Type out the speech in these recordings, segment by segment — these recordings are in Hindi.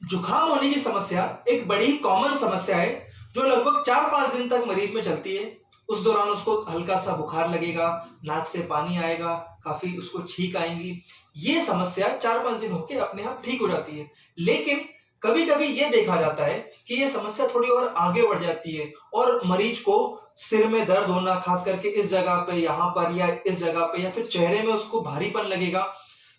जुकाम होने की समस्या एक बड़ी कॉमन समस्या है जो लगभग 4-5 दिन तक मरीज में चलती है। उस दौरान उसको हल्का सा बुखार लगेगा, नाक से पानी आएगा, काफी उसको छींक आएंगी। ये समस्या 4-5 दिन होके अपने आप ठीक हो जाती है। लेकिन कभी कभी ये देखा जाता है कि ये समस्या थोड़ी और आगे बढ़ जाती है और मरीज को सिर में दर्द होना, खास करके इस जगह पे, यहाँ पर या इस जगह पे, या फिर चेहरे में उसको भारीपन लगेगा।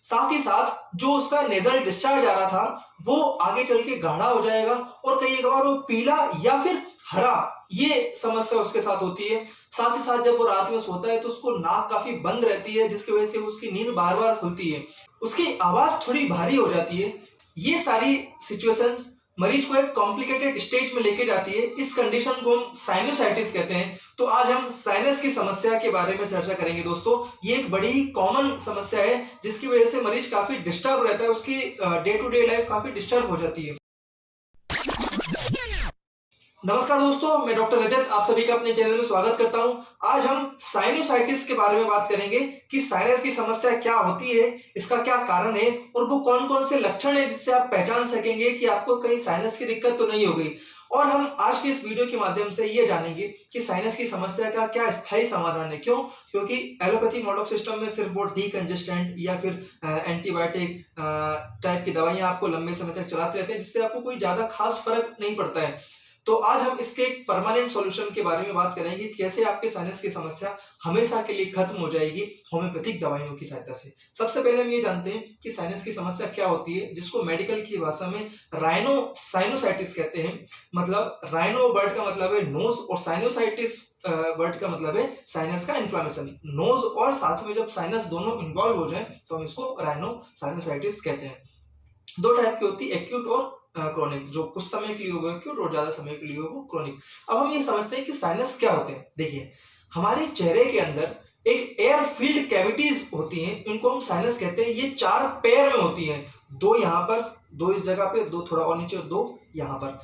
साथ ही साथ जो उसका नेजल डिस्चार्ज आ रहा था वो आगे चल के गाढ़ा हो जाएगा और कई बार वो पीला या फिर हरा, ये समस्या उसके साथ होती है। साथ ही साथ जब वो रात में सोता है तो उसको नाक काफी बंद रहती है, जिसकी वजह से उसकी नींद बार बार खुलती है, उसकी आवाज थोड़ी भारी हो जाती है। ये सारी सिचुएशंस मरीज को एक कॉम्प्लिकेटेड स्टेज में लेके जाती है। इस कंडीशन को हम साइनोसाइटिस कहते हैं। तो आज हम साइनस की समस्या के बारे में चर्चा करेंगे दोस्तों। ये एक बड़ी कॉमन समस्या है जिसकी वजह से मरीज काफी डिस्टर्ब रहता है, उसकी डे टू डे लाइफ काफी डिस्टर्ब हो जाती है। नमस्कार दोस्तों, मैं डॉक्टर रजत आप सभी का अपने चैनल में स्वागत करता हूं। आज हम साइनोसाइटिस के बारे में बात करेंगे कि साइनस की समस्या क्या होती है, इसका क्या कारण है और वो कौन कौन से लक्षण है जिससे आप पहचान सकेंगे कि आपको कहीं साइनस की दिक्कत तो नहीं हो गई। और हम आज के इस वीडियो के माध्यम से ये जानेंगे कि साइनस की समस्या का क्या स्थायी समाधान है। क्योंकि एलोपैथी मॉडर्न सिस्टम में सिर्फ वो डीकंजेस्टेंट या फिर एंटीबायोटिक टाइप की दवाइयां आपको लंबे समय तक चलाते रहते हैं, जिससे आपको कोई ज्यादा खास फर्क नहीं पड़ता है। तो आज हम इसके एक परमानेंट सॉल्यूशन के बारे में बात करेंगे, कैसे आपके साइनस की समस्या हमेशा के लिए खत्म हो जाएगी होम्योपैथिक दवाइयों की सहायता से। सबसे पहले हम ये जानते हैं कि साइनस की समस्या क्या होती है, जिसको मेडिकल की भाषा में राइनोसाइनोसाइटिस कहते हैं। मतलब राइनो वर्ड का मतलब है नोज और साइनोसाइटिस वर्ड का मतलब है साइनस का इन्फ्लामेशन। नोज और साथ में जब साइनस दोनों इन्वॉल्व हो जाए तो हम इसको राइनोसाइनोसाइटिस कहते हैं। दो टाइप की होती है, एक्यूट और क्रोनिक। जो कुछ समय के लिए होगा एक्यूट और ज्यादा समय के लिए होगा क्रोनिक। अब हम ये समझते हैं कि साइनस क्या होते हैं। देखिए, हमारे चेहरे के अंदर एक एयर फील्ड कैविटीज होती हैं, इनको हम साइनस कहते हैं। ये 4 पेयर में होती हैं, 2 यहाँ पर, 2 इस जगह पे, 2 थोड़ा और नीचे, 2 यहाँ पर।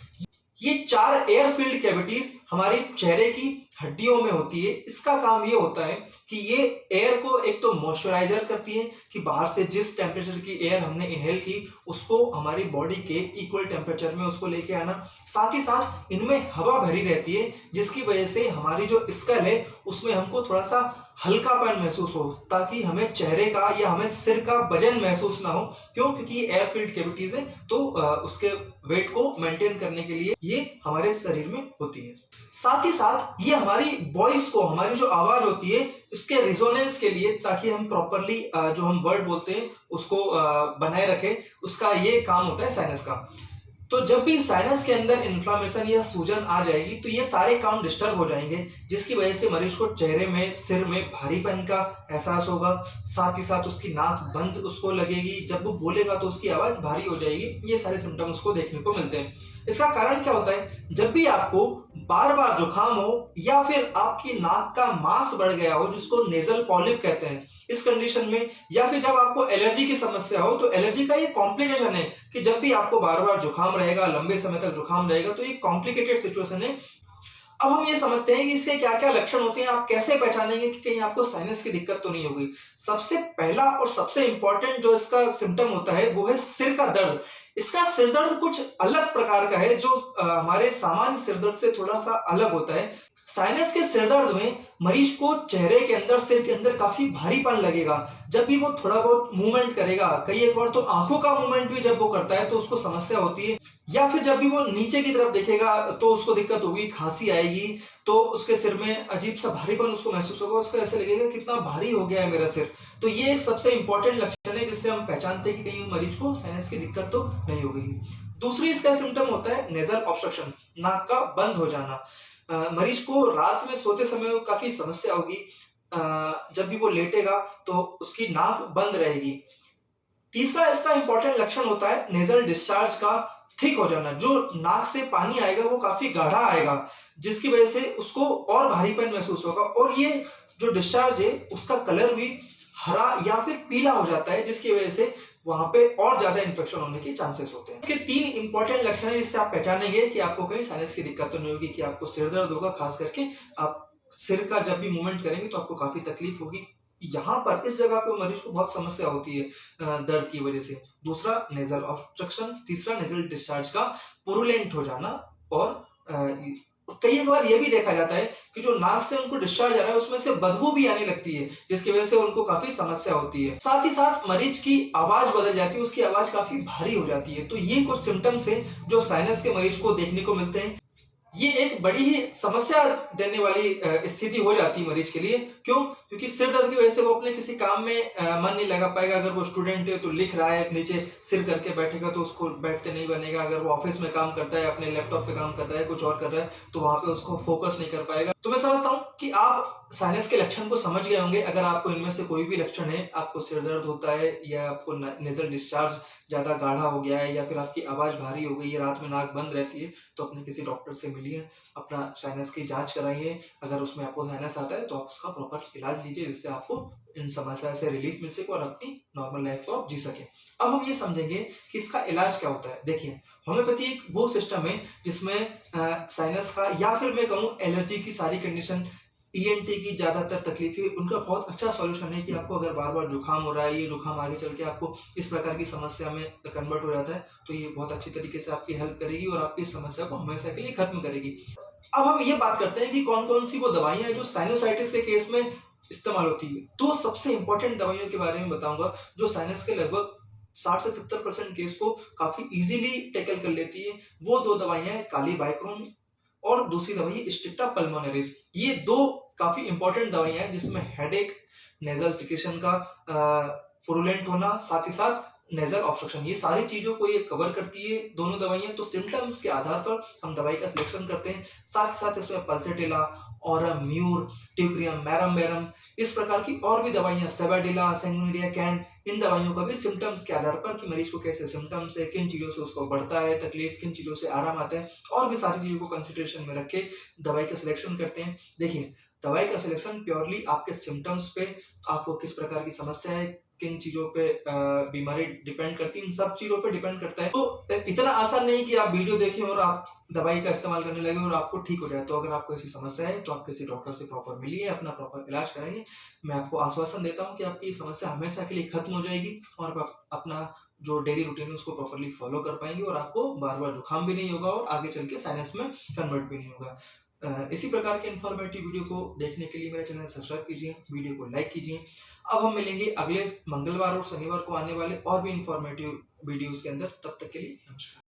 ये 4 एयर फील्ड कैविटीज हमारे चेहरे की हड्डियों में होती है। इसका काम ये होता है कि ये एयर को एक तो मॉइस्चराइजर करती है कि बाहर से जिस टेम्परेचर की एयर हमने इनहेल की उसको हमारी बॉडी के इक्वल टेम्परेचर में उसको लेके आना। साथ ही साथ इनमें हवा भरी रहती है, जिसकी वजह से हमारी जो स्कल है उसमें हमको थोड़ा सा हल्कापन महसूस हो, ताकि हमें चेहरे का या हमें सिर का वजन महसूस ना हो। क्योंकि ये एयर फील्ड कैविटीज है, तो उसके वेट को मेंटेन करने के लिए ये हमारे शरीर में होती है। साथ ही साथ ये हमारी वॉइस को, हमारी जो आवाज होती है उसके रिजोनेंस के लिए, ताकि हम प्रॉपरली जो हम वर्ड बोलते हैं उसको बनाए रखें, उसका ये काम होता है साइनस का। तो जब भी साइनस के अंदर इन्फ्लामेशन या सूजन आ जाएगी तो ये सारे काम डिस्टर्ब हो जाएंगे, जिसकी वजह से मरीज को चेहरे में, सिर में भारीपन का एहसास होगा। साथ ही साथ उसकी नाक बंद उसको लगेगी, जब वो बोलेगा तो उसकी आवाज भारी हो जाएगी। ये सारे सिम्टम उसको देखने को मिलते हैं। इसका कारण क्या होता है, जब भी आपको बार बार जुकाम हो या फिर आपकी नाक का मांस बढ़ गया हो, जिसको नेजल पॉलिप कहते हैं, इस कंडीशन में, या फिर जब आपको एलर्जी की समस्या हो, तो एलर्जी का ये कॉम्प्लिकेशन है कि जब भी आपको बार बार जुकाम रहेगा, लंबे समय तक जुकाम रहेगा, तो ये कॉम्प्लिकेटेड सिचुएशन है। अब हम ये समझते हैं कि इसके क्या क्या लक्षण होते हैं, आप कैसे पहचानेंगे कि कहीं आपको साइनस की दिक्कत तो नहीं हो गई। सबसे पहला और सबसे इंपॉर्टेंट जो इसका सिम्टम होता है वो है सिर का दर्द। इसका सिर दर्द कुछ अलग प्रकार का है, जो हमारे सामान्य सिर दर्द से थोड़ा सा अलग होता है। साइनस के सिर दर्द में मरीज को चेहरे के अंदर, सिर के अंदर काफी भारीपन लगेगा जब भी वो थोड़ा बहुत मूवमेंट करेगा। कई एक बार तो आंखों का मूवमेंट भी जब वो करता है तो उसको समस्या होती है। या फिर जब भी वो नीचे की तरफ देखेगा तो उसको दिक्कत होगी, खांसी आएगी, तो उसके सिर में अजीब सा भारीपन उसको महसूस होगा, उसको ऐसे लगेगा कितना भारी हो गया है मेरा सिर। तो ये एक सबसे इंपॉर्टेंट लक्षण है जिससे हम पहचानते हैं कि कहीं मरीज को साइनस की दिक्कत तो नहीं हो गई। दूसरी इसका सिम्टम होता है नेजल ऑब्स्ट्रक्शन, नाक का बंद हो जाना। मरीज को रात में सोते समय काफी समस्या होगी, जब भी वो लेटेगा तो उसकी नाक बंद रहेगी। तीसरा इसका इंपॉर्टेंट लक्षण होता है नेजल डिस्चार्ज का थिक हो जाना। जो नाक से पानी आएगा वो काफी गाढ़ा आएगा, जिसकी वजह से उसको और भारीपन महसूस होगा, और ये जो डिस्चार्ज है उसका कलर भी हरा या फिर पीला हो जाता है, जिसकी वजह से वहां पे और ज्यादा इन्फेक्शन होने के चांसेस होते हैं। इसके 3 इंपॉर्टेंट लक्षण है जिससे आप पहचानेंगे कि आपको कहीं साइनस की दिक्कत तो नहीं होगी, कि आपको सिर दर्द होगा, खास करके आप सिर का जब भी मूवमेंट करेंगे तो आपको काफी तकलीफ होगी, यहाँ पर इस जगह पे मरीज को बहुत समस्या होती है दर्द की वजह से। दूसरा नेजल ऑब्स्ट्रक्शन, तीसरा नेजल डिस्चार्ज का पुरुलेंट हो जाना, और कई बार ये भी देखा जाता है कि जो नाक से उनको डिस्चार्ज आ रहा है उसमें से बदबू भी आने लगती है, जिसकी वजह से उनको काफी समस्या होती है। साथ ही साथ मरीज की आवाज बदल जाती है, उसकी आवाज काफी भारी हो जाती है। तो ये कुछ सिम्टम्स है जो साइनस के मरीज को देखने को मिलते हैं। ये एक बड़ी ही समस्या देने वाली स्थिति हो जाती है मरीज के लिए। क्यों? क्योंकि सिर दर्द की वजह से वो अपने किसी काम में मन नहीं लगा पाएगा। अगर वो स्टूडेंट है तो लिख रहा है, नीचे सिर करके बैठेगा तो उसको बैठते नहीं बनेगा। अगर वो ऑफिस में काम करता है, अपने लैपटॉप पे काम कर रहा है, कुछ और कर रहा है, तो वहां पे उसको फोकस नहीं कर पाएगा। तो मैं समझता हूँ कि आप साइनस के लक्षण को समझ गए होंगे। अगर आपको इनमें से कोई भी लक्षण है, आपको सिर दर्द होता है या आपको नेजल डिस्चार्ज ज्यादा गाढ़ा हो गया है या फिर आपकी आवाज भारी हो गई है, रात में नाक बंद रहती है, तो अपने किसी डॉक्टर से मिलिए, अपना साइनस की जांच कराइए। अगर उसमें आपको साइनस आता है तो आप उसका प्रॉपर इलाज लीजिए, जिससे आपको इन समस्या से रिलीफ मिल सके और अपनी नॉर्मल लाइफ को आप जी सके। अब हम ये समझेंगे कि इसका इलाज क्या होता है। देखिए, होम्योपैथी एक वो सिस्टम है जिसमें साइनस का या फिर मैं कहूँ एलर्जी की सारी कंडीशन, ईएनटी की ज्यादातर तकलीफें, उनका बहुत अच्छा सॉल्यूशन है कि आपको अगर बार बार जुकाम हो रहा है, ये जुकाम आगे चल के आपको इस प्रकार की समस्या में कन्वर्ट हो जाता है, तो ये बहुत अच्छी तरीके से आपकी हेल्प करेगी और आपकी समस्या को हमेशा के लिए खत्म करेगी। अब हम ये बात करते हैं कि कौन कौन सी वो दवाइयां हैं जो साइनोसाइटिस के केस में इस्तेमाल होती है। तो सबसे इंपॉर्टेंट दवाइयों के बारे में बताऊंगा जो साइनस के लगभग 60 से 70% केस को काफी इजीली टैकल कर लेती है। वो दो दवाइयां हैं, काली बाइक्रोन और दूसरी दवाई स्ट्रिक्टा पल्मोनरिस। ये दो काफी इंपॉर्टेंट दवाइयां हैं जिसमें हेडेक, नेजल सिक्रेशन का पुरुलेंट होना, साथ ही साथ नेजल ऑब्स्ट्रक्शन, ये सारी चीजों को ये कवर करती है दोनों दवाइयां। तो सिम्टम्स के आधार पर हम दवाई का सिलेक्शन करते हैं। साथ ही साथ इसमें पल्सेटिला, ऑरम, म्यूर, ट्यूक्रियम, मैरम, इस प्रकार की और भी दवाइयां, सेबाडिला, सेंगुनिरिया, कैन, इन दवाइयों का भी सिम्टम्स के आधार पर कि मरीज को कैसे सिम्टम्स है, किन चीजों से उसको बढ़ता है तकलीफ, किन चीजों से आराम आता है, और भी सारी चीजों को कंसिडरेशन में रख के दवाई का सिलेक्शन करते हैं। देखिए, दवाई का सिलेक्शन प्योरली आपके सिम्टम्स पे, आपको किस प्रकार की समस्या है, किन चीजों पे बीमारी डिपेंड करती है, इन सब चीजों पे डिपेंड करता है। तो इतना आसान नहीं कि आप वीडियो देखें और आप दवाई का इस्तेमाल करने लगे और आपको ठीक हो जाए। तो अगर आपको ऐसी समस्या है तो आप किसी डॉक्टर से प्रॉपर मिलिए, अपना प्रॉपर इलाज कराइए। मैं आपको आश्वासन देता हूँ कि आपकी समस्या हमेशा के लिए खत्म हो जाएगी और आप अपना जो डेली रूटीन है उसको प्रॉपरली फॉलो कर पाएंगे और आपको बार बार जुकाम भी नहीं होगा और आगे चल के साइनस में कन्वर्ट भी नहीं होगा। इसी प्रकार के इन्फॉर्मेटिव वीडियो को देखने के लिए मेरा चैनल सब्सक्राइब कीजिए, वीडियो को लाइक कीजिए। अब हम मिलेंगे अगले मंगलवार और शनिवार को आने वाले और भी इन्फॉर्मेटिव वीडियोस के अंदर। तब तक के लिए नमस्कार।